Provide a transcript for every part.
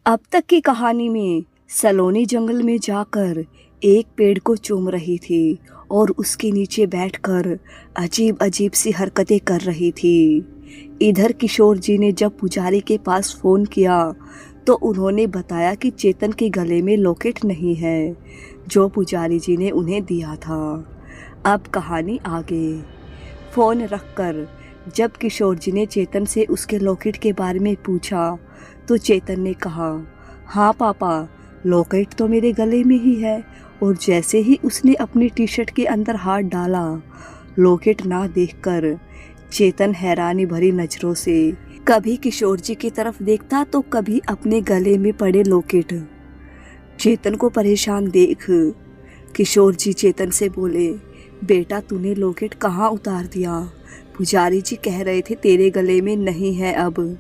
अब तक की कहानी में सलोनी जंगल में जाकर एक पेड़ को चूम रही थी और उसके नीचे बैठकर अजीब अजीब सी हरकतें कर रही थी। इधर किशोर जी ने जब पुजारी के पास फ़ोन किया तो उन्होंने बताया कि चेतन के गले में लॉकेट नहीं है जो पुजारी जी ने उन्हें दिया था। अब कहानी आगे। फ़ोन रखकर जब किशोर जी ने चेतन से उसके लॉकेट के बारे में पूछा तो चेतन ने कहा, हाँ पापा, लॉकेट तो मेरे गले में ही है। और जैसे ही उसने अपनी टी शर्ट के अंदर हाथ डाला, लॉकेट ना देखकर चेतन हैरानी भरी नज़रों से कभी किशोर जी की तरफ देखता तो कभी अपने गले में पड़े लॉकेट। चेतन को परेशान देख किशोर जी चेतन से बोले, बेटा तूने लॉकेट कहाँ उतार दिया? पुजारी जी कह रहे थे तेरे गले में नहीं है अब।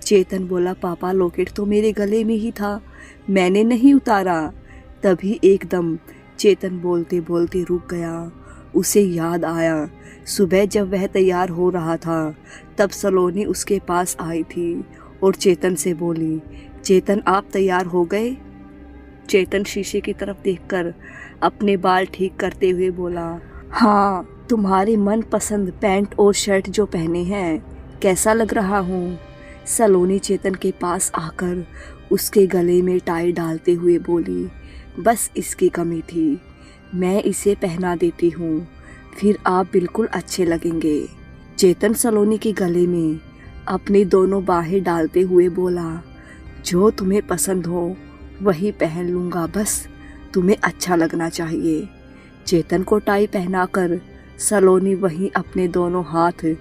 चेतन बोला, पापा लॉकेट तो मेरे गले में ही था, मैंने नहीं उतारा। तभी एकदम चेतन बोलते बोलते रुक गया। उसे याद आया सुबह जब वह तैयार हो रहा था तब सलोनी उसके पास आई थी और चेतन से बोली, चेतन आप तैयार हो गए? चेतन शीशे की तरफ देखकर अपने बाल ठीक करते हुए बोला, हाँ, तुम्हारे मनपसंद पैंट और शर्ट जो पहने हैं कैसा लग रहा हूँ? सलोनी चेतन के पास आकर उसके गले में टाई डालते हुए बोली, बस इसकी कमी थी, मैं इसे पहना देती हूँ, फिर आप बिल्कुल अच्छे लगेंगे। चेतन सलोनी के गले में अपनी दोनों बाहें डालते हुए बोला, जो तुम्हें पसंद हो वही पहन लूँगा, बस तुम्हें अच्छा लगना चाहिए। चेतन को टाई पहनाकर सलोनी वहीं अपने दोनों हाथ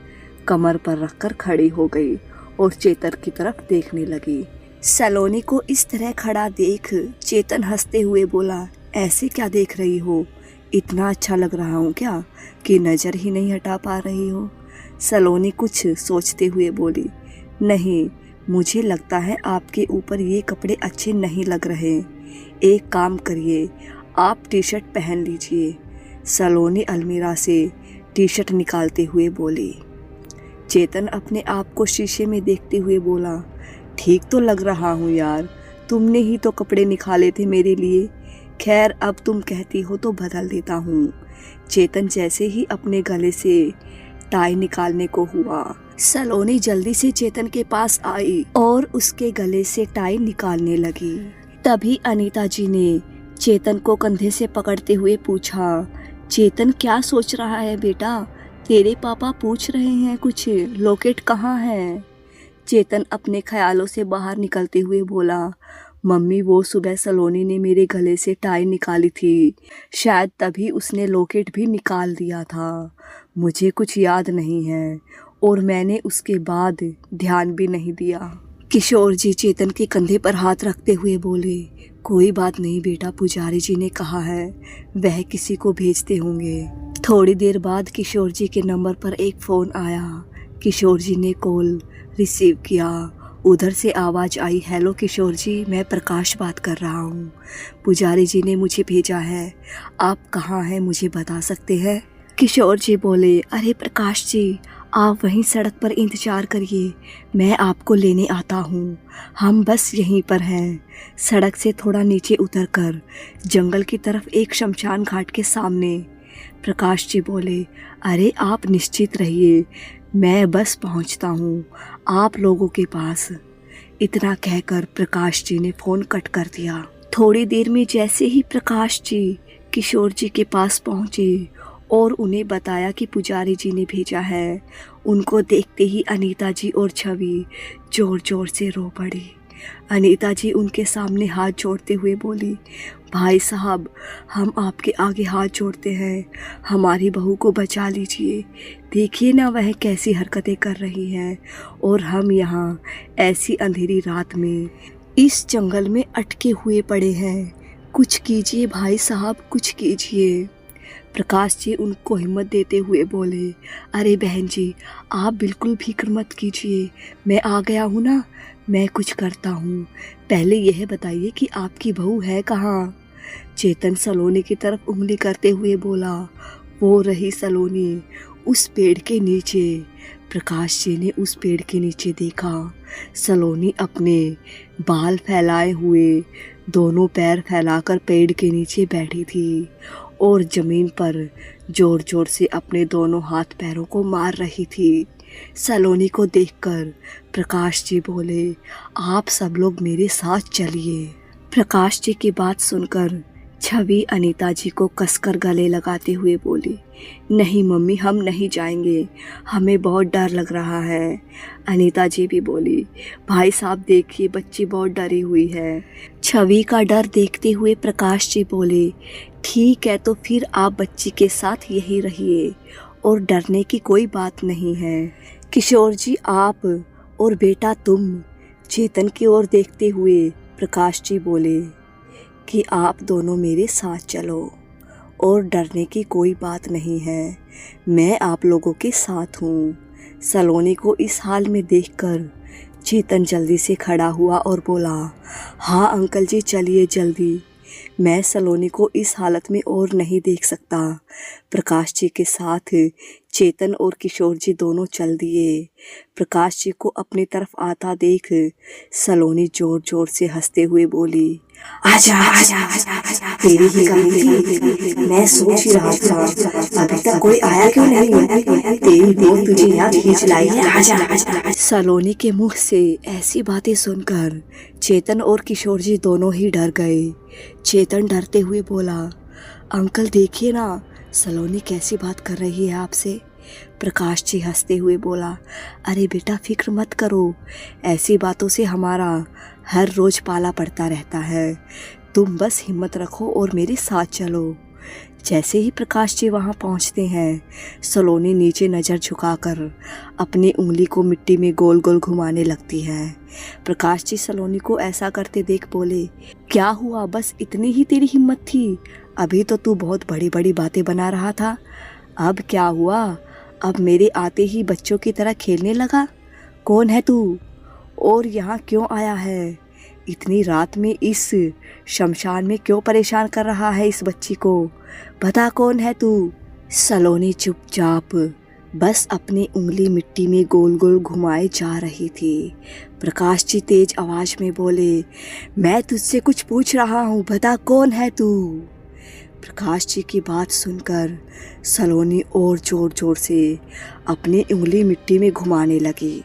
कमर पर रखकर खड़ी हो गई और चेतन की तरफ देखने लगी। सलोनी को इस तरह खड़ा देख चेतन हंसते हुए बोला, ऐसे क्या देख रही हो? इतना अच्छा लग रहा हूँ क्या कि नज़र ही नहीं हटा पा रही हो? सलोनी कुछ सोचते हुए बोली, नहीं, मुझे लगता है आपके ऊपर ये कपड़े अच्छे नहीं लग रहे। एक काम करिए, आप टी शर्ट पहन लीजिए। सलोनी अलमीरा से टी शर्ट निकालते हुए बोली। चेतन अपने आप को शीशे में देखते हुए बोला, ठीक तो लग रहा हूँ यार, तुमने ही तो कपड़े निकाले थे मेरे लिए। खैर अब तुम कहती हो तो बदल देता हूँ। चेतन जैसे ही अपने गले से टाई निकालने को हुआ, सलोनी जल्दी से चेतन के पास आई और उसके गले से टाई निकालने लगी। तभी अनीता जी ने चेतन को कंधे से पकड़ते हुए पूछा, चेतन क्या सोच रहा है बेटा? तेरे पापा पूछ रहे हैं कुछ, लॉकेट कहाँ है? चेतन अपने ख्यालों से बाहर निकलते हुए बोला, मम्मी वो सुबह सलोनी ने मेरे गले से टाई निकाली थी, शायद तभी उसने लॉकेट भी निकाल दिया था। मुझे कुछ याद नहीं है और मैंने उसके बाद ध्यान भी नहीं दिया। किशोर जी चेतन के कंधे पर हाथ रखते हुए बोले, कोई बात नहीं बेटा, पुजारी जी ने कहा है वह किसी को भेजते होंगे। थोड़ी देर बाद किशोर जी के नंबर पर एक फ़ोन आया। किशोर जी ने कॉल रिसीव किया। उधर से आवाज़ आई, हेलो किशोर जी, मैं प्रकाश बात कर रहा हूँ। पुजारी जी ने मुझे भेजा है, आप कहाँ हैं मुझे बता सकते हैं? किशोर जी बोले, अरे प्रकाश जी, आप वहीं सड़क पर इंतज़ार करिए, मैं आपको लेने आता हूँ। हम बस यहीं पर हैं, सड़क से थोड़ा नीचे उतरकर जंगल की तरफ एक शमशान घाट के सामने। प्रकाश जी बोले, अरे आप निश्चित रहिए, मैं बस पहुंचता हूं आप लोगों के पास। इतना कहकर प्रकाश जी ने फ़ोन कट कर दिया। थोड़ी देर में जैसे ही प्रकाश जी किशोर जी के पास पहुंचे और उन्हें बताया कि पुजारी जी ने भेजा है, उनको देखते ही अनीता जी और छवि ज़ोर ज़ोर से रो पड़ी। अनीता जी उनके सामने हाथ जोड़ते हुए बोली, भाई साहब, हम आपके आगे हाथ जोड़ते हैं, हमारी बहू को बचा लीजिए। देखिए ना वह कैसी हरकतें कर रही है और हम यहाँ ऐसी अंधेरी रात में इस जंगल में अटके हुए पड़े हैं। कुछ कीजिए भाई साहब, कुछ कीजिए। प्रकाश जी उनको हिम्मत देते हुए बोले, अरे बहन जी, आप बिल्कुल फिक्र मत कीजिए, मैं आ गया हूँ ना, मैं कुछ करता हूँ। पहले यह बताइए कि आपकी बहू है कहाँ? चेतन सलोनी की तरफ उंगली करते हुए बोला, वो रही सलोनी, उस पेड़ के नीचे प्रकाश जी ने उस पेड़ के नीचे देखा सलोनी अपने बाल फैलाए हुए दोनों पैर फैलाकर पेड़ के नीचे बैठी थी और ज़मीन पर ज़ोर ज़ोर से अपने दोनों हाथ पैरों को मार रही थी। सलोनी को देखकर प्रकाश जी बोले, आप सब लोग मेरे साथ चलिए। प्रकाश जी की बात सुनकर छवि अनीता जी को कसकर गले लगाते हुए बोली, नहीं मम्मी, हम नहीं जाएंगे, हमें बहुत डर लग रहा है। अनीता जी भी बोली, भाई साहब देखिए, बच्ची बहुत डरी हुई है। छवि का डर देखते हुए प्रकाश जी बोले, ठीक है, तो फिर आप बच्ची के साथ यही रहिए और डरने की कोई बात नहीं है। किशोर जी आप और बेटा तुम। चेतन की ओर देखते हुए प्रकाश जी बोले कि आप दोनों मेरे साथ चलो और डरने की कोई बात नहीं है, मैं आप लोगों के साथ हूँ। सलोनी को इस हाल में देखकर चेतन जल्दी से खड़ा हुआ और बोला, हाँ अंकल जी चलिए जल्दी, मैं सलोनी को इस हालत में और नहीं देख सकता। प्रकाश जी के साथ चेतन और किशोर जी दोनों चल दिए। प्रकाश जी को अपनी तरफ आता देख सलोनी जोर जोर से हंसते हुए बोली, आजा आजा आजा, तेरी ही गलती थी, मैं सोच ही रहा था अभी तक कोई आया क्यों नहीं, तेरी दोस्त तुझे यहाँ खींच लाई है, आजा आजा। सलोनी के मुंह से ऐसी बातें सुनकर चेतन और किशोर जी दोनों ही डर गए। चेतन डरते हुए बोला, अंकल देखिए ना, सलोनी कैसी बात कर रही है आपसे। प्रकाश जी हंसते हुए बोला, अरे बेटा फिक्र मत करो, ऐसी बातों से हमारा हर रोज़ पाला पड़ता रहता है, तुम बस हिम्मत रखो और मेरे साथ चलो। जैसे ही प्रकाश जी वहाँ पहुँचते हैं, सलोनी नीचे नज़र झुकाकर अपनी उंगली को मिट्टी में गोल गोल घुमाने लगती है। प्रकाश जी सलोनी को ऐसा करते देख बोले, क्या हुआ, बस इतनी ही तेरी हिम्मत थी? अभी तो तू बहुत बड़ी बड़ी बातें बना रहा था, अब क्या हुआ? अब मेरे आते ही बच्चों की तरह खेलने लगा? कौन है तू और यहाँ क्यों आया है? इतनी रात में इस शमशान में क्यों परेशान कर रहा है इस बच्ची को? बता कौन है तू? सलोनी चुपचाप बस अपनी उंगली मिट्टी में गोल गोल घुमाए जा रही थी। प्रकाश जी तेज आवाज में बोले, मैं तुझसे कुछ पूछ रहा हूँ, बता कौन है तू? प्रकाश जी की बात सुनकर सलोनी और जोर जोर से अपनी उंगली मिट्टी में घुमाने लगी।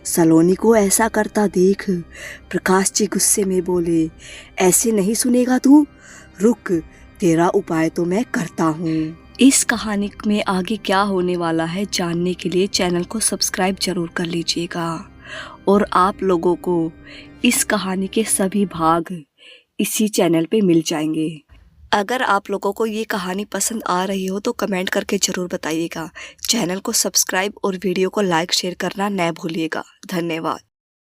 सलोनी को ऐसा करता देख प्रकाश जी गुस्से में बोले, ऐसे नहीं सुनेगा तू, रुक, तेरा उपाय तो मैं करता हूँ। इस कहानी में आगे क्या होने वाला है जानने के लिए चैनल को सब्सक्राइब जरूर कर लीजिएगा और आप लोगों को इस कहानी के सभी भाग इसी चैनल पे मिल जाएंगे। अगर आप लोगों को ये कहानी पसंद आ रही हो तो कमेंट करके ज़रूर बताइएगा। चैनल को सब्सक्राइब और वीडियो को लाइक शेयर करना न भूलिएगा। धन्यवाद।